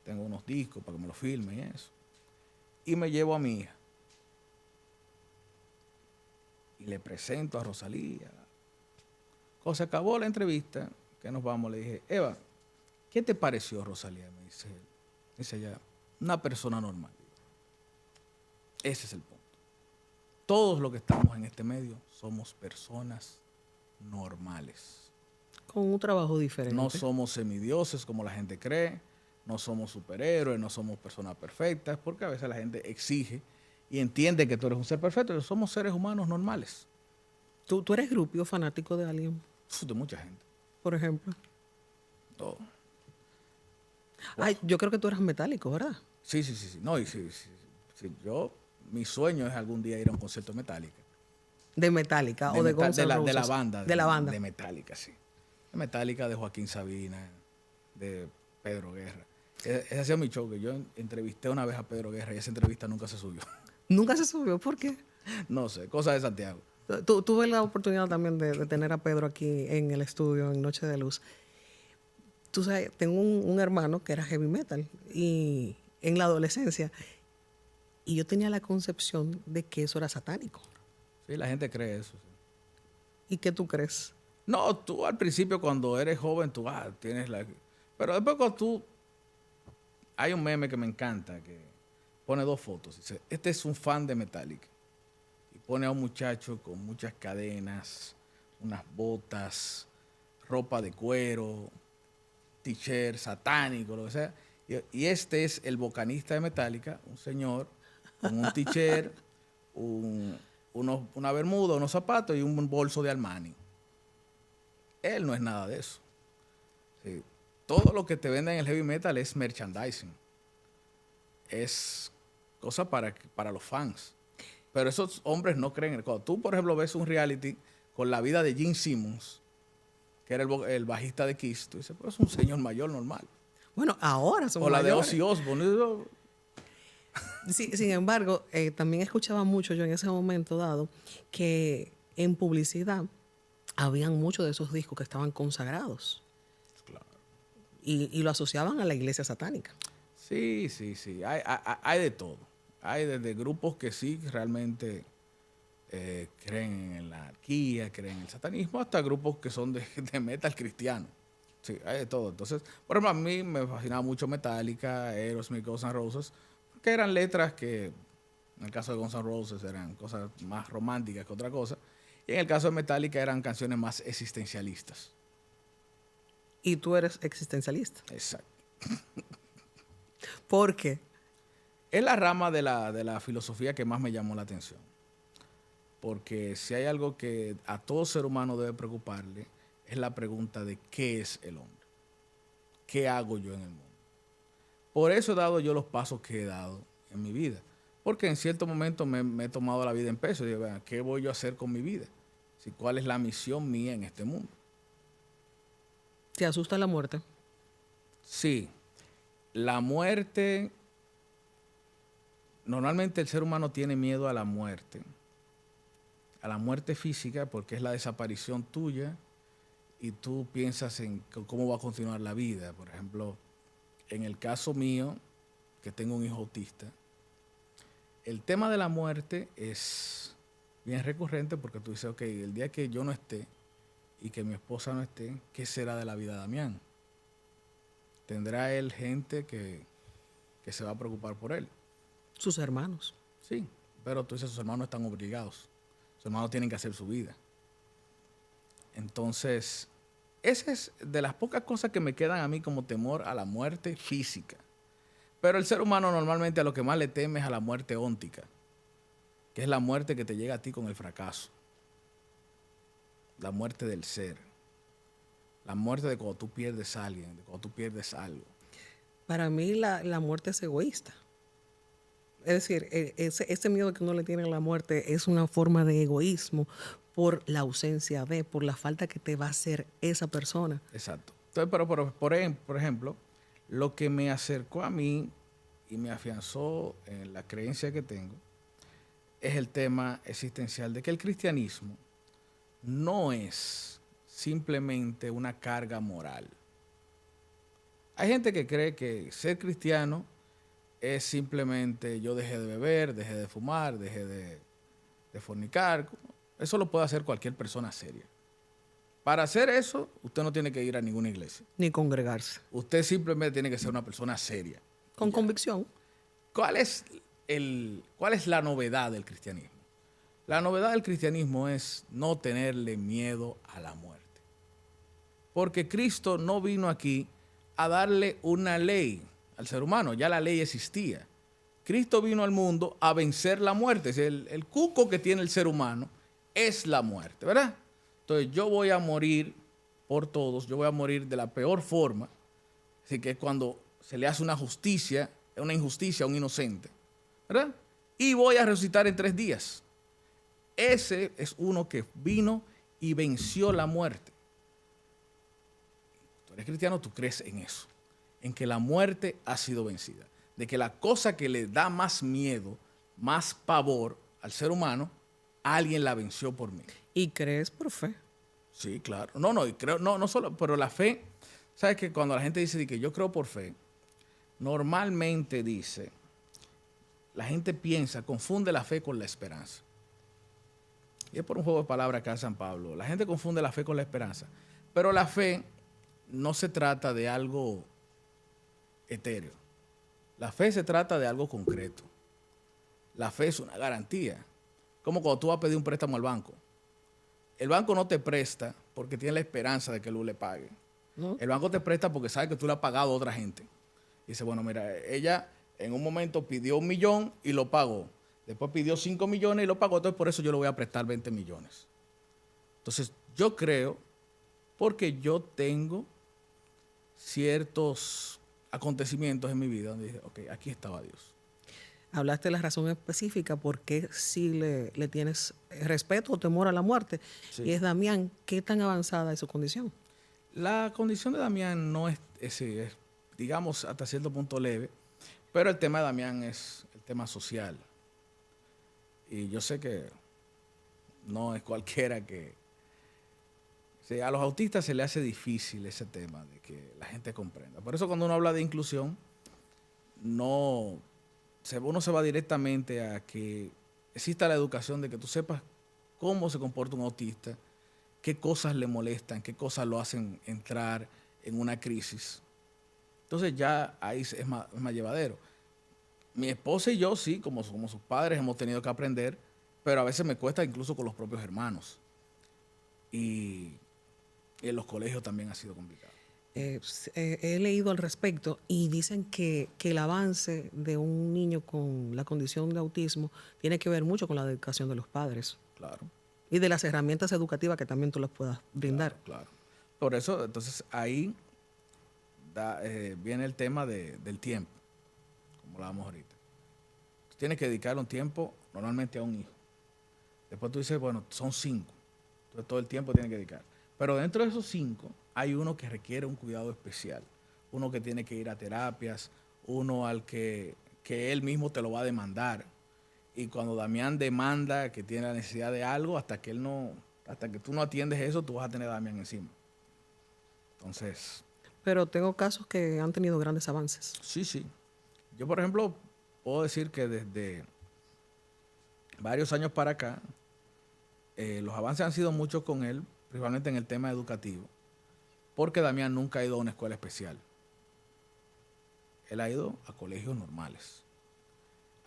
Speaker 3: tengo unos discos para que me los filme y eso. Y me llevo a mi hija. Y le presento a Rosalía. Cuando se acabó la entrevista, que nos vamos, le dije, Eva, ¿qué te pareció Rosalía? Me dice ella, una persona normal. Ese es el punto. Todos los que estamos en este medio somos personas normales.
Speaker 2: Con un trabajo diferente.
Speaker 3: No somos semidioses como la gente cree, no somos superhéroes, no somos personas perfectas, porque a veces la gente exige y entiende que tú eres un ser perfecto, pero somos seres humanos normales.
Speaker 2: ¿Tú eres grupio fanático de alguien?
Speaker 3: De mucha gente.
Speaker 2: Por ejemplo.
Speaker 3: Todo.
Speaker 2: Ay, yo creo que tú eras metálico, ¿verdad?
Speaker 3: Sí. No, sí. Mi sueño es algún día ir a un concierto de Metallica.
Speaker 2: ¿De Metallica o de Guns N' Roses?
Speaker 3: De la banda.
Speaker 2: De la banda.
Speaker 3: De Metallica, sí. De Metallica, de Joaquín Sabina, de Pedro Guerra. Ese ha sido mi show, que yo entrevisté una vez a Pedro Guerra y esa entrevista nunca se subió.
Speaker 2: ¿Nunca se subió? ¿Por qué?
Speaker 3: No sé, cosa de Santiago.
Speaker 2: Tuve la oportunidad también de tener a Pedro aquí en el estudio en Noche de Luz. Tú sabes, tengo un hermano que era heavy metal y en la adolescencia, y yo tenía la concepción de que eso era satánico.
Speaker 3: Sí, la gente cree eso. Sí.
Speaker 2: ¿Y qué tú crees?
Speaker 3: No, tú al principio cuando eres joven, tú tienes la... Pero después cuando tú... Hay un meme que me encanta que pone 2 fotos. Dice, este es un fan de Metallica. Y pone a un muchacho con muchas cadenas, unas botas, ropa de cuero, t-shirt satánico, lo que sea. Y este es el vocalista de Metallica, un señor con un t-shirt, una bermuda, unos zapatos y un bolso de Armani. Él no es nada de eso. Sí. Todo lo que te venden en el heavy metal es merchandising. Es cosa para los fans. Pero esos hombres no creen. Cuando tú, por ejemplo, ves un reality con la vida de Gene Simmons, que era el bajista de Kiss, tú dices, pues es un señor mayor normal.
Speaker 2: Bueno, ahora son
Speaker 3: mayores. O la
Speaker 2: mayores.
Speaker 3: de Ozzy Osbourne.
Speaker 2: Sí, sin embargo, también escuchaba mucho yo en ese momento dado que en publicidad habían muchos de esos discos que estaban consagrados
Speaker 3: Claro.
Speaker 2: y lo asociaban a la iglesia satánica.
Speaker 3: Sí, sí, sí. Hay de todo. Hay desde grupos que sí realmente creen en la anarquía, creen en el satanismo, hasta grupos que son de metal cristiano. Sí, hay de todo. Entonces, por ejemplo, a mí me fascinaba mucho Metallica, Aerosmith, Guns N' Roses, que eran letras que, en el caso de Guns N' Roses, eran cosas más románticas que otra cosa. Y en el caso de Metallica eran canciones más existencialistas.
Speaker 2: Y tú eres existencialista.
Speaker 3: Exacto.
Speaker 2: ¿Por qué?
Speaker 3: Es la rama de la filosofía que más me llamó la atención. Porque si hay algo que a todo ser humano debe preocuparle, es la pregunta de qué es el hombre. ¿Qué hago yo en el mundo? Por eso he dado yo los pasos que he dado en mi vida. Porque en cierto momento me he tomado la vida en peso. Y digo, "Vean, ¿qué voy yo a hacer con mi vida? ¿Cuál es la misión mía en este mundo?"
Speaker 2: ¿Te asusta la muerte?
Speaker 3: Sí, la muerte, normalmente el ser humano tiene miedo a la muerte física, porque es la desaparición tuya y tú piensas en cómo va a continuar la vida. Por ejemplo, en el caso mío, que tengo un hijo autista, el tema de la muerte es bien recurrente porque tú dices, ok, el día que yo no esté y que mi esposa no esté, ¿qué será de la vida de Damián? ¿Tendrá él gente que se va a preocupar por él?
Speaker 2: Sus hermanos.
Speaker 3: Sí, pero tú dices, sus hermanos están obligados. Sus hermanos tienen que hacer su vida. Entonces, esa es de las pocas cosas que me quedan a mí como temor a la muerte física. Pero el ser humano normalmente a lo que más le teme es a la muerte óntica, que es la muerte que te llega a ti con el fracaso. La muerte del ser. La muerte de cuando tú pierdes a alguien, de cuando tú pierdes algo.
Speaker 2: Para mí la muerte es egoísta. Es decir, ese miedo que uno le tiene a la muerte es una forma de egoísmo por la ausencia por la falta que te va a hacer esa persona.
Speaker 3: Exacto. Entonces, pero por ejemplo, lo que me acercó a mí y me afianzó en la creencia que tengo es el tema existencial de que el cristianismo no es simplemente una carga moral. Hay gente que cree que ser cristiano es simplemente yo dejé de beber, dejé de fumar, dejé de fornicar. Eso lo puede hacer cualquier persona seria. Para hacer eso, usted no tiene que ir a ninguna iglesia.
Speaker 2: Ni congregarse.
Speaker 3: Usted simplemente tiene que ser una persona seria.
Speaker 2: Con convicción.
Speaker 3: ¿Cuál es la novedad del cristianismo? La novedad del cristianismo es no tenerle miedo a la muerte. Porque Cristo no vino aquí a darle una ley al ser humano, ya la ley existía. Cristo vino al mundo a vencer la muerte. El cuco que tiene el ser humano es la muerte, ¿verdad? Entonces yo voy a morir por todos, yo voy a morir de la peor forma, así que es cuando se le hace una injusticia a un inocente, ¿verdad? Y voy a resucitar en 3 días. Ese es uno que vino y venció la muerte. Tú eres cristiano, tú crees en eso, en que la muerte ha sido vencida, de que la cosa que le da más miedo, más pavor al ser humano, alguien la venció por mí.
Speaker 2: ¿Y crees por fe?
Speaker 3: Sí, claro. Y creo, no solo, pero la fe, ¿sabes? Que cuando la gente dice que yo creo por fe, normalmente la gente confunde la fe con la esperanza. Y es por un juego de palabras acá en San Pablo. La gente confunde la fe con la esperanza. Pero la fe no se trata de algo etéreo. La fe se trata de algo concreto. La fe es una garantía. Como cuando tú vas a pedir un préstamo al banco. El banco no te presta porque tiene la esperanza de que tú le pagues.
Speaker 2: ¿No?
Speaker 3: El banco te presta porque sabe que tú le has pagado a otra gente. Dice, bueno, mira, ella en un momento pidió 1 millón y lo pagó. Después pidió 5 millones y lo pagó. Entonces por eso yo le voy a prestar 20 millones. Entonces yo creo, porque yo tengo ciertos acontecimientos en mi vida donde dije, ok, aquí estaba Dios.
Speaker 2: Hablaste de la razón específica por qué sí le tienes respeto o temor a la muerte.
Speaker 3: Sí.
Speaker 2: Y es Damián, ¿qué tan avanzada es su condición?
Speaker 3: La condición de Damián no es, digamos, hasta cierto punto leve, pero el tema de Damián es el tema social. Y yo sé que no es cualquiera que... Sí, a los autistas se les hace difícil ese tema de que la gente comprenda. Por eso cuando uno habla de inclusión, uno se va directamente a que exista la educación de que tú sepas cómo se comporta un autista, qué cosas le molestan, qué cosas lo hacen entrar en una crisis. Entonces ya ahí es más llevadero. Mi esposa y yo sí, como sus padres, hemos tenido que aprender, pero a veces me cuesta incluso con los propios hermanos. Y en los colegios también ha sido complicado.
Speaker 2: He leído al respecto y dicen que el avance de un niño con la condición de autismo tiene que ver mucho con la educación de los padres.
Speaker 3: Claro.
Speaker 2: Y de las herramientas educativas que también tú les puedas brindar.
Speaker 3: Claro. Por eso, entonces, ahí viene el tema del tiempo, como hablábamos ahorita. Tú tienes que dedicarle un tiempo normalmente a un hijo. Después tú dices, bueno, son 5. Entonces todo el tiempo tienes que dedicar. Pero dentro de esos 5 hay uno que requiere un cuidado especial. Uno que tiene que ir a terapias, uno al que él mismo te lo va a demandar. Y cuando Damián demanda que tiene la necesidad de algo, hasta que tú no atiendes eso, tú vas a tener a Damián encima. Entonces...
Speaker 2: Pero tengo casos que han tenido grandes avances.
Speaker 3: Sí. Yo, por ejemplo, puedo decir que desde varios años para acá, los avances han sido muchos con él, principalmente en el tema educativo, porque Damián nunca ha ido a una escuela especial. Él ha ido a colegios normales.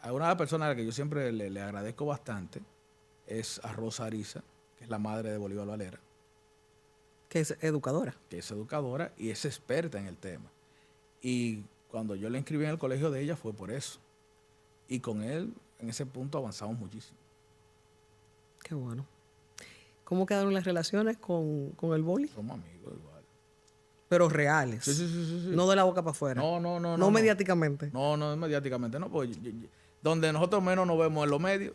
Speaker 3: A una de las personas a la que yo siempre le agradezco bastante es a Rosa Ariza, que es la madre de Bolívar Valera.
Speaker 2: Que es educadora.
Speaker 3: Que es educadora y es experta en el tema. Y cuando yo le inscribí en el colegio de ella fue por eso. Y con él, en ese punto, avanzamos muchísimo.
Speaker 2: Qué bueno. ¿Cómo quedaron las relaciones con el boli?
Speaker 3: Somos amigos igual.
Speaker 2: Pero reales.
Speaker 3: Sí.
Speaker 2: No de la boca para afuera.
Speaker 3: No
Speaker 2: mediáticamente.
Speaker 3: No, mediáticamente. No, pues donde nosotros menos nos vemos en los medios,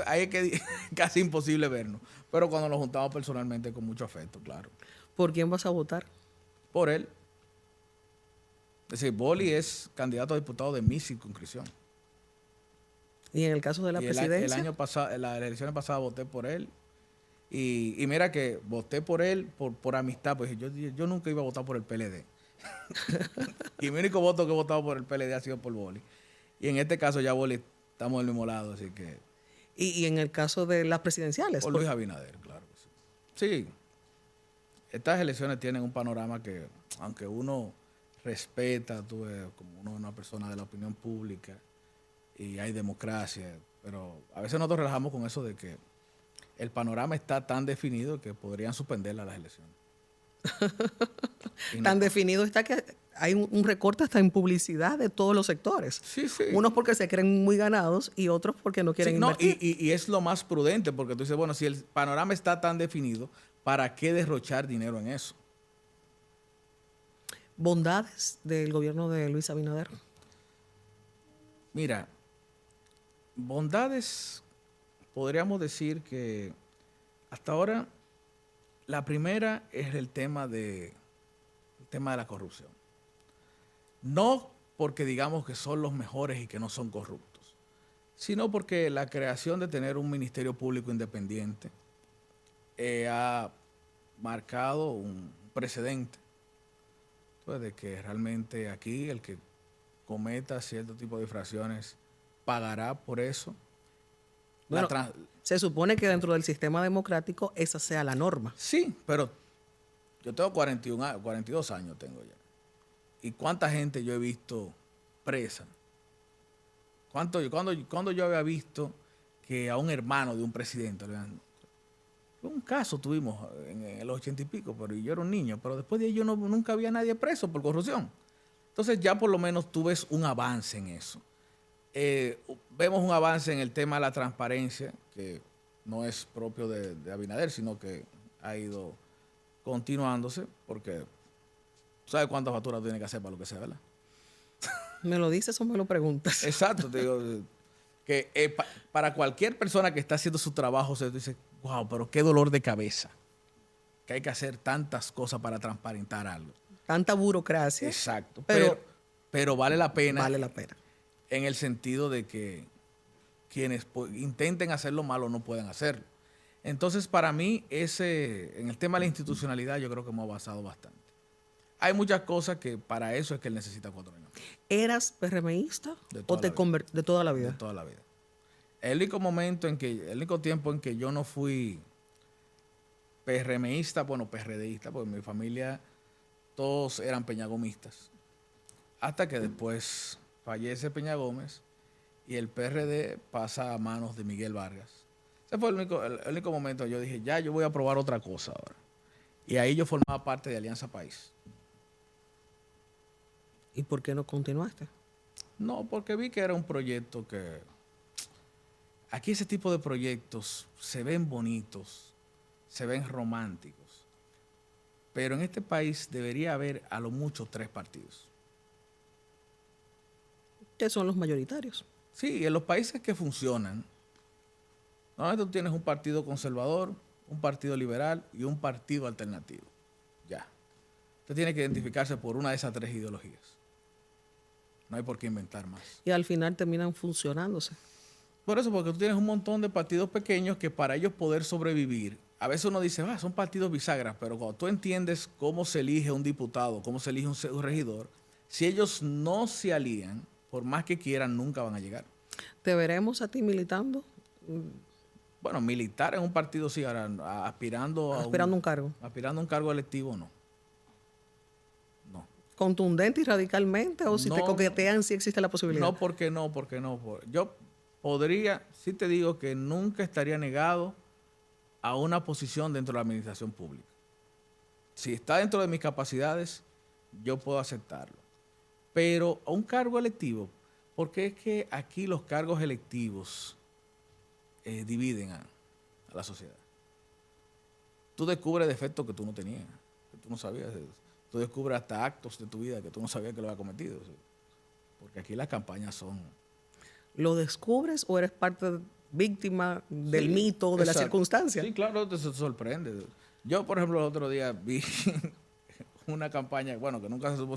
Speaker 3: ahí es que casi imposible vernos. Pero cuando nos juntamos personalmente con mucho afecto, claro.
Speaker 2: ¿Por quién vas a votar?
Speaker 3: Por él. Es decir, Boli es candidato a diputado de mi circunscripción.
Speaker 2: ¿Y en el caso de la presidencia?
Speaker 3: El año pasado, en las elecciones pasadas voté por él. Y mira que voté por él por amistad, pues yo nunca iba a votar por el PLD. Y mi único voto que he votado por el PLD ha sido por Boli. Y en este caso ya Boli estamos del mismo lado, así que...
Speaker 2: ¿Y en el caso de las presidenciales?
Speaker 3: Por Luis Abinader, claro que sí. Sí, estas elecciones tienen un panorama que, aunque uno respeta, tú ves, como uno es una persona de la opinión pública y hay democracia, pero a veces nosotros relajamos con eso de que el panorama está tan definido que podrían suspenderla las elecciones.
Speaker 2: Tan definido está que hay un recorte hasta en publicidad de todos los sectores.
Speaker 3: Sí.
Speaker 2: Unos porque se creen muy ganados y otros porque no quieren invertir.
Speaker 3: Y es lo más prudente, porque tú dices, bueno, si el panorama está tan definido, ¿para qué derrochar dinero en eso?
Speaker 2: ¿Bondades del gobierno de Luis Abinader?
Speaker 3: Mira, bondades, podríamos decir que hasta ahora la primera es el tema de la corrupción. No porque digamos que son los mejores y que no son corruptos, sino porque la creación de tener un ministerio público independiente ha marcado un precedente, pues, de que realmente aquí el que cometa cierto tipo de infracciones pagará por eso.
Speaker 2: Bueno, se supone que dentro del sistema democrático esa sea la norma.
Speaker 3: Sí, pero yo tengo 42 años tengo ya. ¿Y cuánta gente yo he visto presa? ¿Cuándo yo había visto que a un hermano de un presidente le han... Un caso tuvimos en los 80 y pico, pero yo era un niño, pero después de ello nunca había nadie preso por corrupción. Entonces ya por lo menos tú ves un avance en eso. Vemos un avance en el tema de la transparencia, que no es propio de Abinader, sino que ha ido continuándose, porque ¿sabes cuántas facturas tiene que hacer para lo que sea, verdad?
Speaker 2: ¿Me lo dices o me lo preguntas?
Speaker 3: Exacto, te digo, que para cualquier persona que está haciendo su trabajo, se dice, wow, pero qué dolor de cabeza, que hay que hacer tantas cosas para transparentar algo.
Speaker 2: Tanta burocracia.
Speaker 3: Exacto,
Speaker 2: pero
Speaker 3: vale la pena.
Speaker 2: Vale la pena.
Speaker 3: en el sentido de que quienes intenten hacerlo malo no puedan hacerlo. Entonces, para mí, en el tema de la institucionalidad, yo creo que hemos avanzado bastante. Hay muchas cosas que para eso es que él necesita 4 años.
Speaker 2: ¿Eras PRMista
Speaker 3: De
Speaker 2: o
Speaker 3: toda
Speaker 2: te
Speaker 3: la vida.
Speaker 2: convertiste de toda la
Speaker 3: De
Speaker 2: vida?
Speaker 3: toda la vida. El único tiempo en que yo no fui PRMista, bueno, PRDista, porque en mi familia todos eran peñagomistas. Hasta que después fallece Peña Gómez y el PRD pasa a manos de Miguel Vargas. Ese fue el único momento que yo dije, ya yo voy a probar otra cosa ahora. Y ahí yo formaba parte de Alianza País.
Speaker 2: ¿Y por qué no continuaste?
Speaker 3: No, porque vi que era un proyecto que... Aquí ese tipo de proyectos se ven bonitos, se ven románticos. Pero en este país debería haber a lo mucho 3 partidos.
Speaker 2: Que son los mayoritarios.
Speaker 3: Sí, en los países que funcionan, normalmente tú tienes un partido conservador, un partido liberal y un partido alternativo. Ya. Usted tiene que identificarse por una de esas 3 ideologías. No hay por qué inventar más.
Speaker 2: Y al final terminan funcionándose.
Speaker 3: Por eso, porque tú tienes un montón de partidos pequeños que para ellos poder sobrevivir, a veces uno dice, son partidos bisagras, pero cuando tú entiendes cómo se elige un diputado, cómo se elige un regidor, si ellos no se alían, por más que quieran, nunca van a llegar.
Speaker 2: ¿Te veremos a ti militando?
Speaker 3: Bueno, militar en un partido sí, ahora aspirando a
Speaker 2: un cargo.
Speaker 3: Aspirando a un cargo electivo, no. No.
Speaker 2: ¿Contundente y radicalmente? ¿O si te coquetean, si existe la posibilidad?
Speaker 3: No, porque no. Yo podría, sí te digo que nunca estaría negado a una posición dentro de la administración pública. Si está dentro de mis capacidades, yo puedo aceptarlo. Pero a un cargo electivo, porque es que aquí los cargos electivos dividen a la sociedad. Tú descubres defectos que tú no tenías, que tú no sabías. Tú descubres hasta actos de tu vida que tú no sabías que lo había cometido. Porque aquí las campañas son...
Speaker 2: ¿Lo descubres o eres parte víctima del mito, de la circunstancia?
Speaker 3: Sí, claro, te sorprende. Yo, por ejemplo, el otro día vi una campaña, bueno, que nunca se supo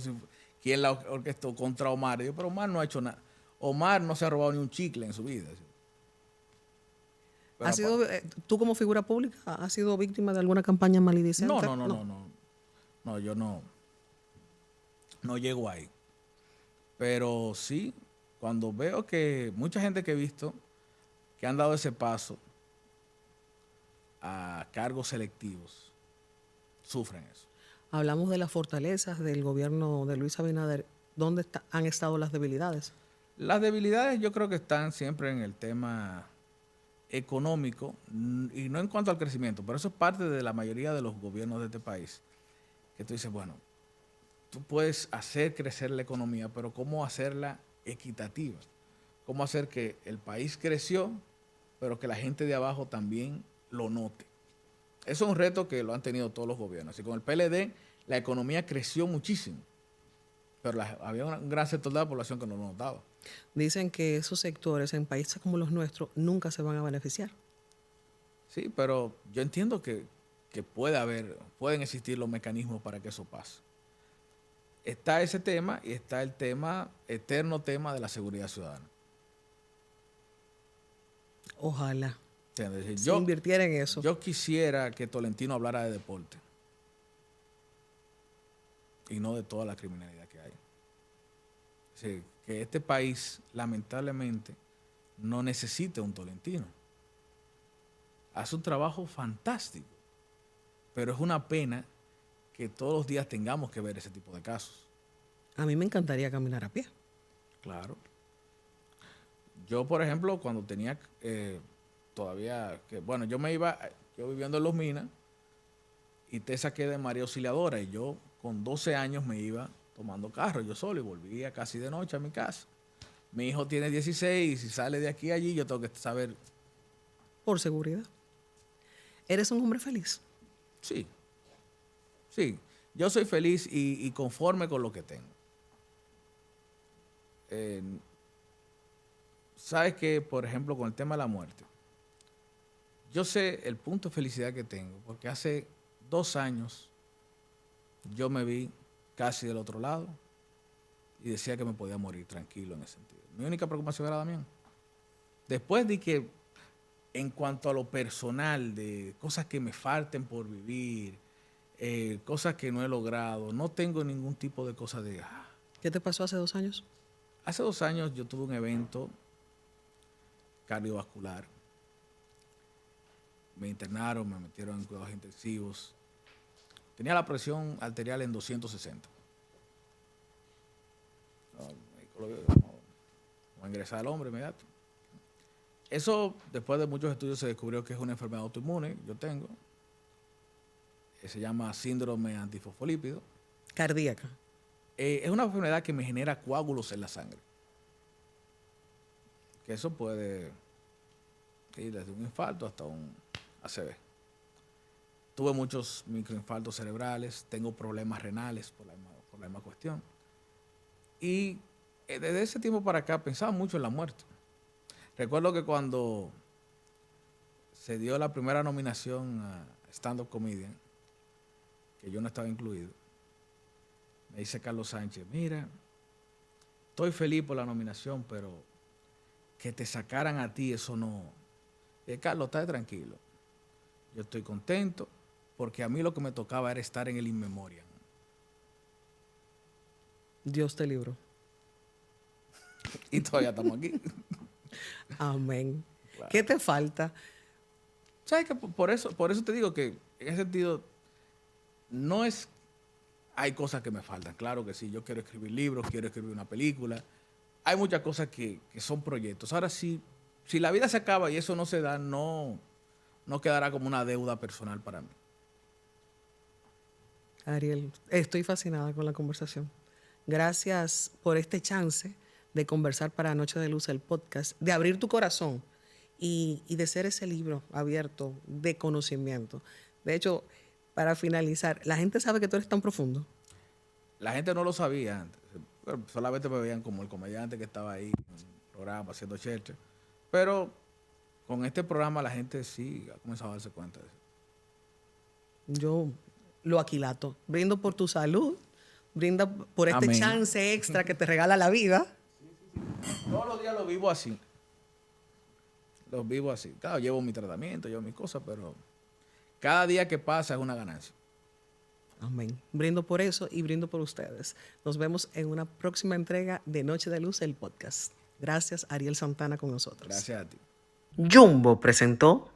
Speaker 3: quién la orquestó contra Omar. Yo, pero Omar no ha hecho nada. Omar no se ha robado ni un chicle en su vida.
Speaker 2: ¿Tú como figura pública has sido víctima de alguna campaña malidicente?
Speaker 3: No, yo no llego ahí. Pero sí, cuando veo que mucha gente que he visto que han dado ese paso a cargos selectivos, sufren eso.
Speaker 2: Hablamos de las fortalezas del gobierno de Luis Abinader. ¿Dónde han estado las debilidades?
Speaker 3: Las debilidades yo creo que están siempre en el tema económico y no en cuanto al crecimiento, pero eso es parte de la mayoría de los gobiernos de este país. Que tú dices, bueno, tú puedes hacer crecer la economía, pero ¿cómo hacerla equitativa? ¿Cómo hacer que el país creció, pero que la gente de abajo también lo note? Eso es un reto que lo han tenido todos los gobiernos. Y con el PLD la economía creció muchísimo, pero había un gran sector de la población que no lo notaba.
Speaker 2: Dicen que esos sectores en países como los nuestros nunca se van a beneficiar.
Speaker 3: Sí, pero yo entiendo que pueden existir los mecanismos para que eso pase. Está ese tema y está el eterno tema de la seguridad ciudadana.
Speaker 2: Ojalá
Speaker 3: ¿Entiendes?
Speaker 2: se invirtiera en eso.
Speaker 3: Yo quisiera que Tolentino hablara de deporte y no de toda la criminalidad que hay. Sí, que este país, lamentablemente, no necesita un Tolentino. Hace un trabajo fantástico, pero es una pena que todos los días tengamos que ver ese tipo de casos.
Speaker 2: A mí me encantaría caminar a pie.
Speaker 3: Claro. Yo, por ejemplo, cuando tenía yo viviendo en Los Minas y te saqué de María Auxiliadora y yo con 12 años me iba tomando carro yo solo y volvía casi de noche a mi casa. Mi hijo tiene 16 y si sale de aquí a allí yo tengo que saber.
Speaker 2: Por seguridad. ¿Eres un hombre feliz?
Speaker 3: Sí. Sí. Yo soy feliz y conforme con lo que tengo. Sabes que, por ejemplo, con el tema de la muerte, yo sé el punto de felicidad que tengo, porque hace 2 años yo me vi casi del otro lado, y decía que me podía morir tranquilo en ese sentido. Mi única preocupación era Damián. Después de que, en cuanto a lo personal, de cosas que me falten por vivir, cosas que no he logrado, no tengo ningún tipo de cosa de...
Speaker 2: ¿Qué te pasó hace 2 años?
Speaker 3: Hace 2 años yo tuve un evento cardiovascular. Me internaron, me metieron en cuidados intensivos. Tenía la presión arterial en 260. Vamos a ingresar al hombre inmediato. Eso, después de muchos estudios, se descubrió que es una enfermedad autoinmune. Yo tengo. Se llama síndrome antifosfolípido.
Speaker 2: Cardíaca.
Speaker 3: Es una enfermedad que me genera coágulos en la sangre. Que eso puede ir desde un infarto hasta un ACV. Tuve muchos microinfartos cerebrales, tengo problemas renales por la misma cuestión. Y desde ese tiempo para acá pensaba mucho en la muerte. Recuerdo que cuando se dio la primera nominación a Stand Up Comedian, que yo no estaba incluido, me dice Carlos Sánchez, mira, estoy feliz por la nominación, pero que te sacaran a ti, eso no. Carlos, estate tranquilo. Yo estoy contento porque a mí lo que me tocaba era estar en el In Memoriam.
Speaker 2: Dios te libró.
Speaker 3: Y todavía estamos aquí.
Speaker 2: Amén.
Speaker 3: Claro.
Speaker 2: ¿Qué te falta?
Speaker 3: ¿Sabes qué? Por eso te digo que en ese sentido no es... Hay cosas que me faltan, claro que sí. Yo quiero escribir libros, quiero escribir una película. Hay muchas cosas que son proyectos. Ahora sí, si la vida se acaba y eso no se da, no quedará como una deuda personal para mí.
Speaker 2: Ariel, estoy fascinada con la conversación. Gracias por este chance de conversar para Noche de Luz, el podcast, de abrir tu corazón y de ser ese libro abierto de conocimiento. De hecho, para finalizar, ¿la gente sabe que tú eres tan profundo?
Speaker 3: La gente no lo sabía antes. Solamente me veían como el comediante que estaba ahí en un programa haciendo chelcha. Pero con este programa la gente sí ha comenzado a darse cuenta de eso.
Speaker 2: Yo lo aquilato. Brindo por tu salud, brinda por este
Speaker 3: Amén.
Speaker 2: chance extra que te regala la vida.
Speaker 3: Todos los días lo vivo así. Lo vivo así. Claro, llevo mi tratamiento, llevo mis cosas, pero cada día que pasa es una ganancia.
Speaker 2: Amén. Brindo por eso y brindo por ustedes. Nos vemos en una próxima entrega de Noche de Luz, el podcast. Gracias, Ariel Santana, con nosotros.
Speaker 3: Gracias a ti.
Speaker 2: Jumbo presentó